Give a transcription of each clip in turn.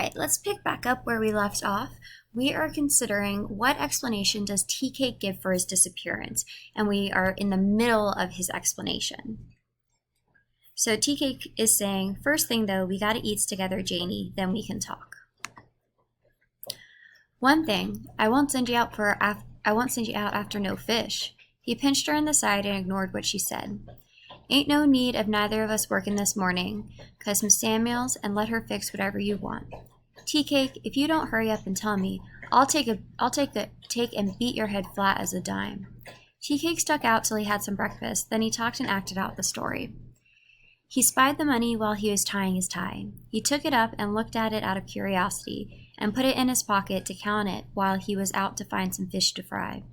right, let's pick back up where we left off. We are considering what explanation does Tea Cake give for his disappearance, and we are in the middle of his explanation. So Tea Cake is saying, first thing though, we gotta eat together, Janie, then we can talk. One thing, I won't send you out after no fish. He pinched her in the side and ignored what she said. Ain't no need of neither of us working this morning, 'cause Miss Samuels, and let her fix whatever you want. Tea Cake, if you don't hurry up and tell me, I'll take and beat your head flat as a dime. Tea Cake stuck out till he had some breakfast, then he talked and acted out the story. He spied the money while he was tying his tie. He took it up and looked at it out of curiosity, and put it in his pocket to count it while he was out to find some fish to fry.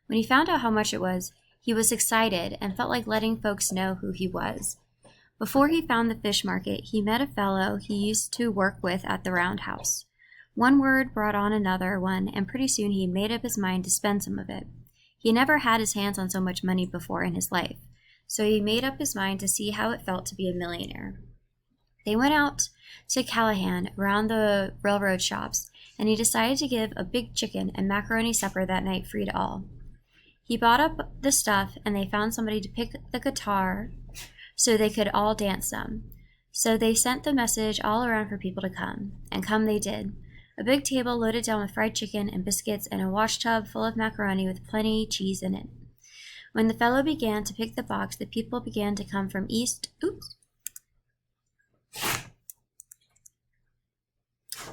When he found out how much it was, he was excited and felt like letting folks know who he was. Before he found the fish market, he met a fellow he used to work with at the roundhouse. One word brought on another one, and pretty soon he made up his mind to spend some of it. He never had his hands on so much money before in his life, so he made up his mind to see how it felt to be a millionaire. They went out to Callahan around the railroad shops, and he decided to give a big chicken and macaroni supper that night free to all. He bought up the stuff, and they found somebody to pick the guitar so they could all dance some. So they sent the message all around for people to come, and come they did. A big table loaded down with fried chicken and biscuits and a wash tub full of macaroni with plenty cheese in it. When the fellow began to pick the box, the people began to come from east.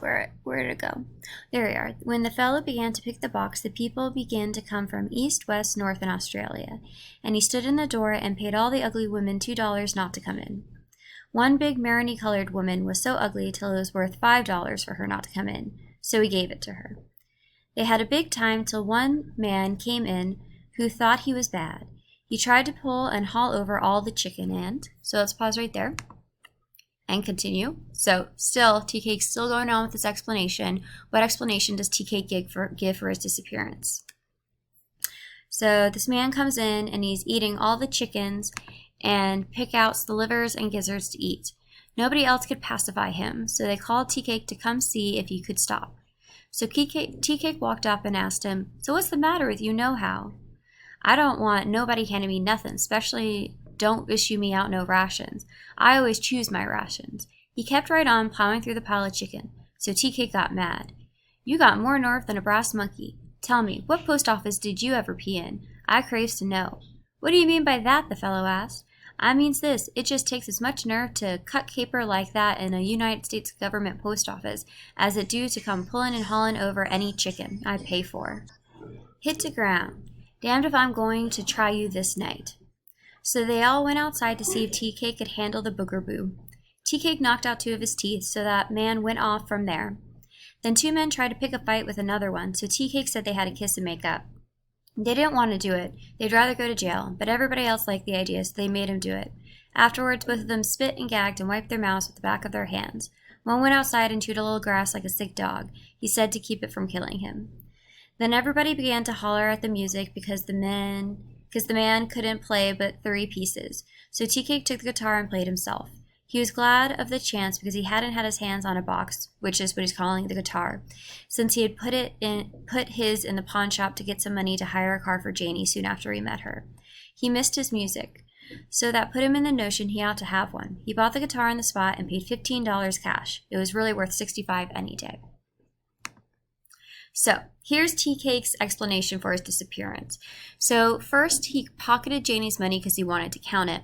Where did it go? There we are. When the fellow began to pick the box, the people began to come from east, west, north, and Australia. And he stood in the door and paid all the ugly women $2 not to come in. One big Maroney-colored woman was so ugly till it was worth $5 for her not to come in, so he gave it to her. They had a big time till one man came in who thought he was bad. He tried to pull and haul over all the chicken and... So let's pause right there and continue. So still, Tea Cake's still going on with his explanation. What explanation does Tea Cake give for his disappearance? So this man comes in and he's eating all the chickens and pick out the livers and gizzards to eat. Nobody else could pacify him, so they called Tea Cake to come see if he could stop. So Tea Cake walked up and asked him, "So what's the matter with you nohow? I don't want nobody handing me nothing, especially don't issue me out no rations. I always choose my rations." He kept right on plowing through the pile of chicken, so Tea Cake got mad. "You got more nerve than a brass monkey. Tell me, what post office did you ever pee in? I craves to know." "What do you mean by that?" the fellow asked. "I means this, it just takes as much nerve to cut caper like that in a United States government post office as it do to come pullin' and haulin' over any chicken I pay for. Hit to ground. Damned if I'm going to try you this night." So they all went outside to see if Tea Cake could handle the boogeroo. Tea Cake knocked out 2 of his teeth, so that man went off from there. Then 2 men tried to pick a fight with another one, so Tea Cake said they had to kiss and make up. They didn't want to do it. They'd rather go to jail, but everybody else liked the idea, so they made him do it. Afterwards, both of them spit and gagged and wiped their mouths with the back of their hands. One went outside and chewed a little grass like a sick dog, he said, to keep it from killing him. Then everybody began to holler at the music because the man couldn't play but 3 pieces, so Tea Cake took the guitar and played himself. He was glad of the chance because he hadn't had his hands on a box, which is what he's calling the guitar, since he had put his in the pawn shop to get some money to hire a car for Janie soon after he met her. He missed his music, so that put him in the notion he ought to have one. He bought the guitar on the spot and paid $15 cash. It was really worth $65 any day. So here's Tea Cake's explanation for his disappearance. So first, he pocketed Janie's money because he wanted to count it.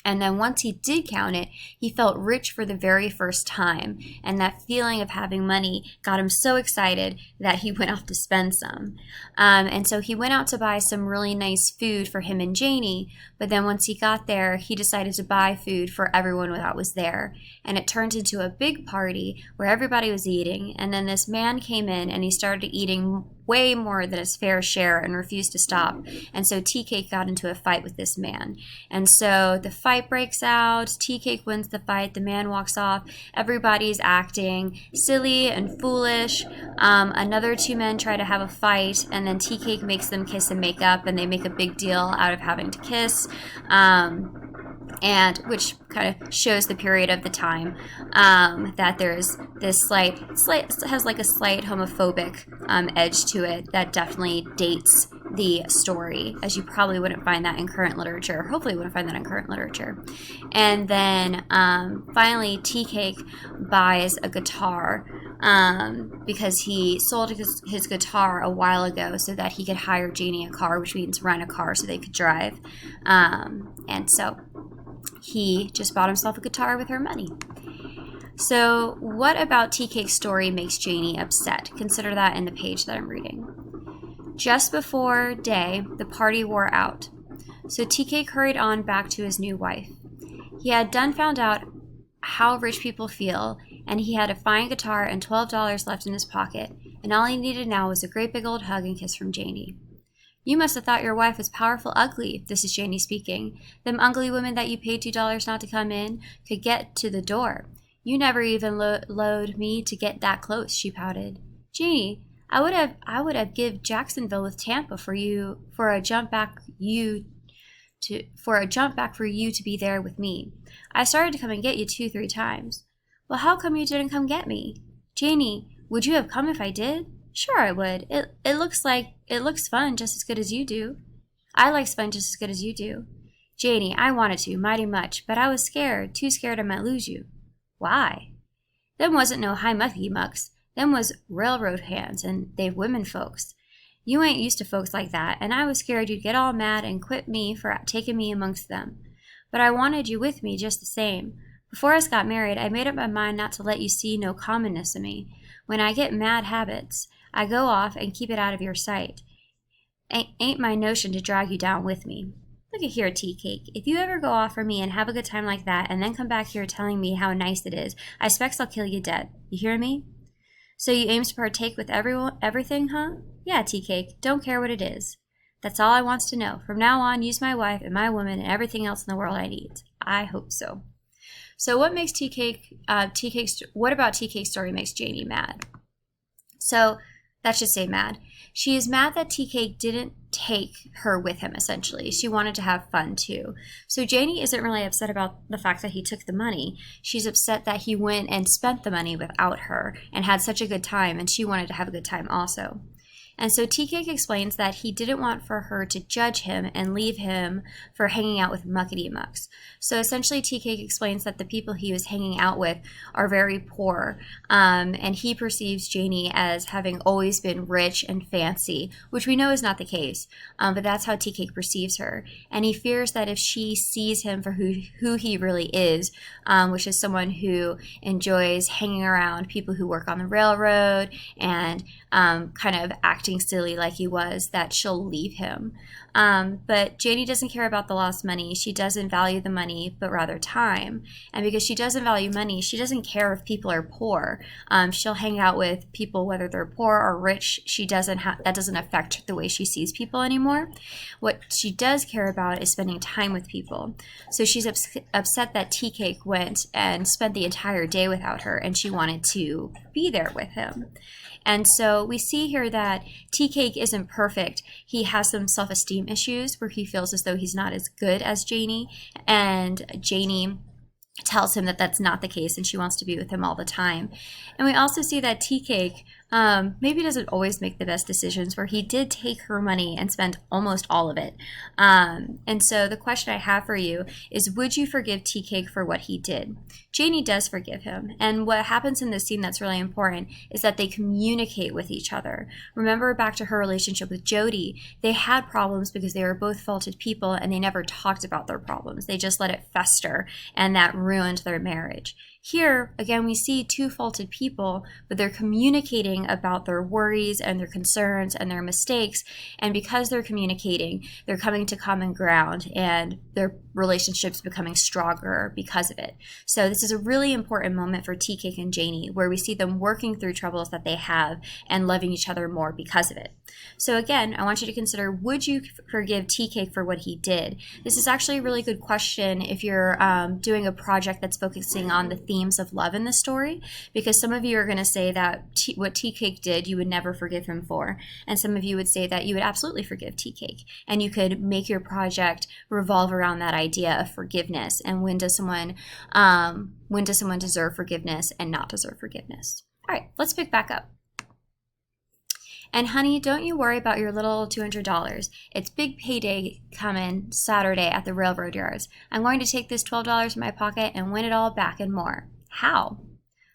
And then once he did count it, he felt rich for the very first time. And that feeling of having money got him so excited that he went off to spend some. And so he went out to buy some really nice food for him and Janie. But then once he got there, he decided to buy food for everyone that was there. And it turned into a big party where everybody was eating. And then this man came in and he started eating way more than his fair share and refused to stop. And so Tea Cake got into a fight with this man. And so the fight breaks out. Tea Cake wins the fight. The man walks off. Everybody's acting silly and foolish. Another 2 men try to have a fight, and then Tea Cake makes them kiss and make up, and they make a big deal out of having to kiss. and which kind of shows the period of the time, that there's this slight has like a slight homophobic edge to it that definitely dates the story, as you probably wouldn't find that in current literature. Hopefully, you wouldn't find that in current literature. And then finally, Tea Cake buys a guitar because he sold his guitar a while ago so that he could hire Janie a car, which means rent a car so they could drive. And so he just bought himself a guitar with her money. So what about Tea Cake's story makes Janie upset? Consider that in the page that I'm reading. Just before day, the party wore out. So Tea Cake hurried on back to his new wife. He had found out how rich people feel, and he had a fine guitar and $12 left in his pocket, and all he needed now was a great big old hug and kiss from Janie. You must have thought your wife was powerful ugly, this is Janie speaking. Them ugly women that you paid $2 not to come in could get to the door. You never even load me to get that close, she pouted. Janie, I would have give Jacksonville with Tampa for a jump back for you to be there with me. I started to come and get you 2-3 times. Well, how come you didn't come get me? Janie, would you have come if I did? Sure I would. It looks fun just as good as you do. I likes fun just as good as you do. Janie, I wanted to, mighty much, but I was scared, too scared I might lose you. Why? Them wasn't no high mucky mucks. Them was railroad hands, and they've women folks. You ain't used to folks like that, and I was scared you'd get all mad and quit me for taking me amongst them. But I wanted you with me just the same. Before us got married, I made up my mind not to let you see no commonness of me. When I get mad habits, I go off and keep it out of your sight. Ain't my notion to drag you down with me. Look at here, Tea Cake. If you ever go off for me and have a good time like that and then come back here telling me how nice it is, I expects I'll kill you dead. You hear me? So you aims to partake with everything, huh? Yeah, Tea Cake. Don't care what it is. That's all I wants to know. From now on, use my wife and my woman and everything else in the world I need. I hope so. So what makes what about Tea Cake's story makes Janie mad? So that should say mad. She is mad that Tea Cake didn't take her with him, essentially. She wanted to have fun too. So Janie isn't really upset about the fact that he took the money. She's upset that he went and spent the money without her and had such a good time, and she wanted to have a good time also. And so Tea Cake explains that he didn't want for her to judge him and leave him for hanging out with muckety mucks. So essentially Tea Cake explains that the people he was hanging out with are very poor, and he perceives Janie as having always been rich and fancy, which we know is not the case, but that's how Tea Cake perceives her. And he fears that if she sees him for who he really is, which is someone who enjoys hanging around people who work on the railroad and kind of acting silly like he was, that she'll leave him. But Janie doesn't care about the lost money. She doesn't value the money, but rather time. And because she doesn't value money, she doesn't care if people are poor. She'll hang out with people whether they're poor or rich. That doesn't affect the way she sees people anymore. What she does care about is spending time with people. So she's upset that Tea Cake went and spent the entire day without her, and she wanted to be there with him. And so we see here that Tea Cake isn't perfect. He has some self-esteem issues where he feels as though he's not as good as Janie, and Janie tells him that that's not the case and she wants to be with him all the time. And we also see that Tea Cake maybe doesn't always make the best decisions, where he did take her money and spend almost all of it. And so the question I have for you is, would you forgive Tea Cake for what he did? Janie does forgive him. And what happens in this scene that's really important is that they communicate with each other. Remember back to her relationship with Jody, they had problems because they were both faulted people and they never talked about their problems. They just let it fester, and that ruined their marriage. Here, again, we see two faulted people, but they're communicating about their worries and their concerns and their mistakes. And because they're communicating, they're coming to common ground, and their relationship's becoming stronger because of it. So this is a really important moment for Tea Cake and Janie, where we see them working through troubles that they have and loving each other more because of it. So again, I want you to consider, would you forgive Tea Cake for what he did? This is actually a really good question if you're doing a project that's focusing on the themes of love in the story, because some of you are going to say that what Tea Cake did, you would never forgive him for. And some of you would say that you would absolutely forgive Tea Cake. And you could make your project revolve around that idea of forgiveness. And when does someone deserve forgiveness and not deserve forgiveness? All right, let's pick back up. And honey, don't you worry about your little $200. It's big payday coming Saturday at the railroad yards. I'm going to take this $12 from my pocket and win it all back and more. How?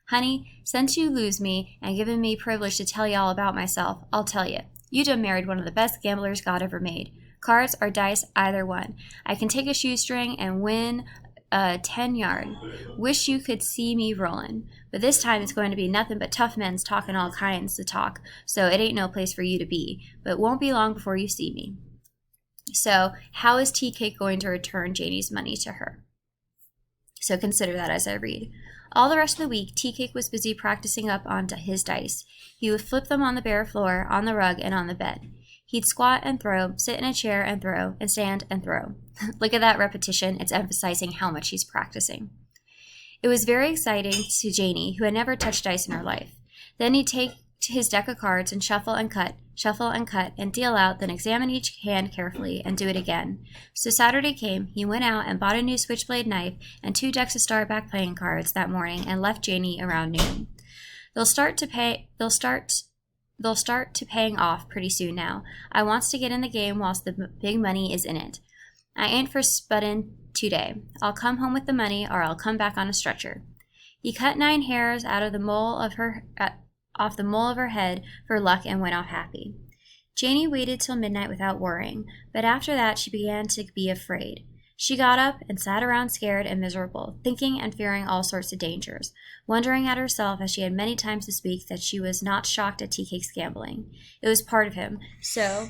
Honey, since you lose me and given me privilege to tell you all about myself, I'll tell you. You done married one of the best gamblers God ever made. Cards or dice, either one. I can take a shoestring and win a 10-yard. Wish you could see me rolling. But this time it's going to be nothing but tough men's talking all kinds of talk, so it ain't no place for you to be. But it won't be long before you see me. So how is Tea Cake going to return Janie's money to her? So consider that as I read. All the rest of the week, Tea Cake was busy practicing up onto his dice. He would flip them on the bare floor, on the rug, and on the bed. He'd squat and throw, sit in a chair and throw, and stand and throw. Look at that repetition. It's emphasizing how much he's practicing. It was very exciting to Janie, who had never touched dice in her life. Then he'd take his deck of cards and shuffle and cut, and deal out, then examine each hand carefully and do it again. So Saturday came, he went out and bought a new switchblade knife and 2 decks of Starback playing cards that morning and left Janie around noon. They'll start to paying off pretty soon now. I wants to get in the game whilst the big money is in it. I ain't for spudding today. I'll come home with the money or I'll come back on a stretcher. He cut 9 hairs out of the mole of her head for luck and went off happy. Janie waited till midnight without worrying, but after that she began to be afraid. She got up and sat around scared and miserable, thinking and fearing all sorts of dangers, wondering at herself, as she had many times to speak, that she was not shocked at Tea Cake's gambling. It was part of him, so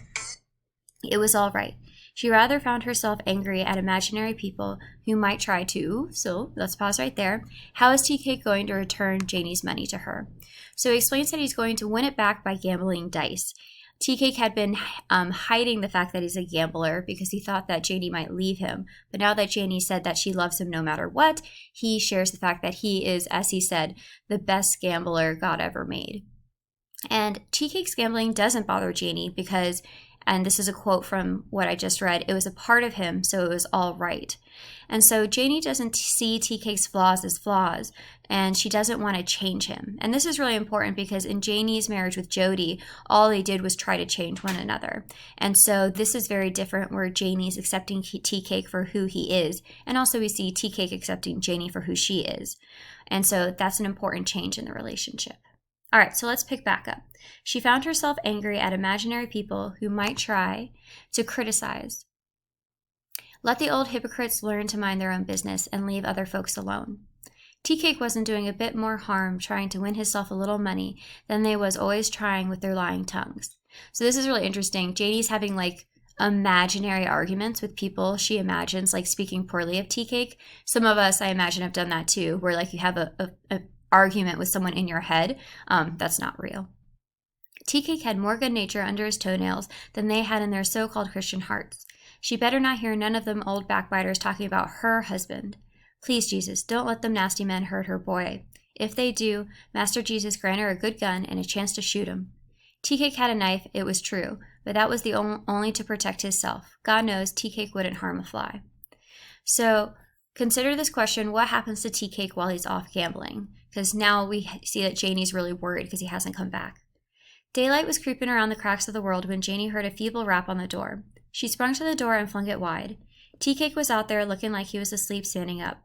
it was all right. She rather found herself angry at imaginary people who might try to, so let's pause right there. How is Tea Cake going to return Janie's money to her? So he explains that he's going to win it back by gambling dice. Tea Cake had been hiding the fact that he's a gambler because he thought that Janie might leave him. But now that Janie said that she loves him no matter what, he shares the fact that he is, as he said, the best gambler God ever made. And Tea Cake's gambling doesn't bother Janie because, and this is a quote from what I just read, it was a part of him, so it was all right. And so Janie doesn't see Tea Cake's flaws as flaws, and she doesn't want to change him. And this is really important because in Janie's marriage with Jody, all they did was try to change one another. And so this is very different, where Janie's accepting Tea Cake for who he is, and also we see Tea Cake accepting Janie for who she is. And so that's an important change in the relationship. All right, so let's pick back up. She found herself angry at imaginary people who might try to criticize. Let the old hypocrites learn to mind their own business and leave other folks alone. Tea Cake wasn't doing a bit more harm trying to win himself a little money than they was always trying with their lying tongues. So this is really interesting. Janie's having like imaginary arguments with people she imagines like speaking poorly of Tea Cake. Some of us, I imagine, have done that too, where like you have a argument with someone in your head. That's not real. Tea Cake had more good nature under his toenails than they had in their so-called Christian hearts. She better not hear none of them old backbiters talking about her husband. Please, Jesus, don't let them nasty men hurt her boy. If they do, Master Jesus grant her a good gun and a chance to shoot him. Tea Cake had a knife, it was true, but that was the only to protect himself. God knows Tea Cake wouldn't harm a fly. So consider this question: what happens to Tea Cake while he's off gambling? Because now we see that Janie's really worried because he hasn't come back. Daylight was creeping around the cracks of the world when Janie heard a feeble rap on the door. She sprung to the door and flung it wide. Tea Cake was out there looking like he was asleep standing up.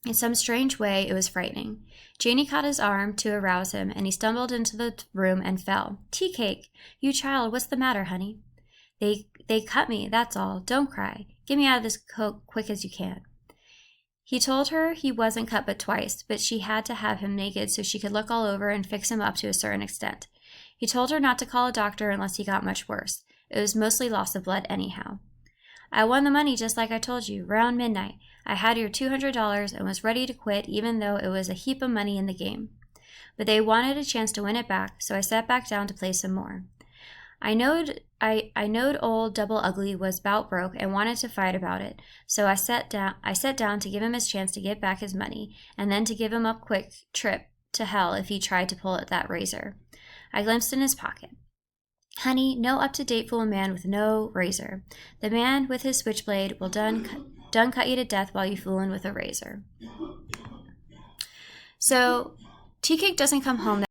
In some strange way, it was frightening. Janie caught his arm to arouse him, and he stumbled into the room and fell. Tea Cake, you child, what's the matter, honey? They cut me, that's all. Don't cry. Get me out of this coat quick as you can. He told her he wasn't cut but twice, but she had to have him naked so she could look all over and fix him up to a certain extent. He told her not to call a doctor unless he got much worse. It was mostly loss of blood anyhow. I won the money just like I told you, round midnight. I had your $200 and was ready to quit even though it was a heap of money in the game. But they wanted a chance to win it back, so I sat back down to play some more. I knowed old Double Ugly was bout broke and wanted to fight about it, so I sat down to give him his chance to get back his money, and then to give him up quick trip to hell if he tried to pull at that razor. I glimpsed in his pocket. Honey, no up-to-date fool man with no razor. The man with his switchblade will done cut you to death while you foolin' with a razor. So, Tea Cake doesn't come home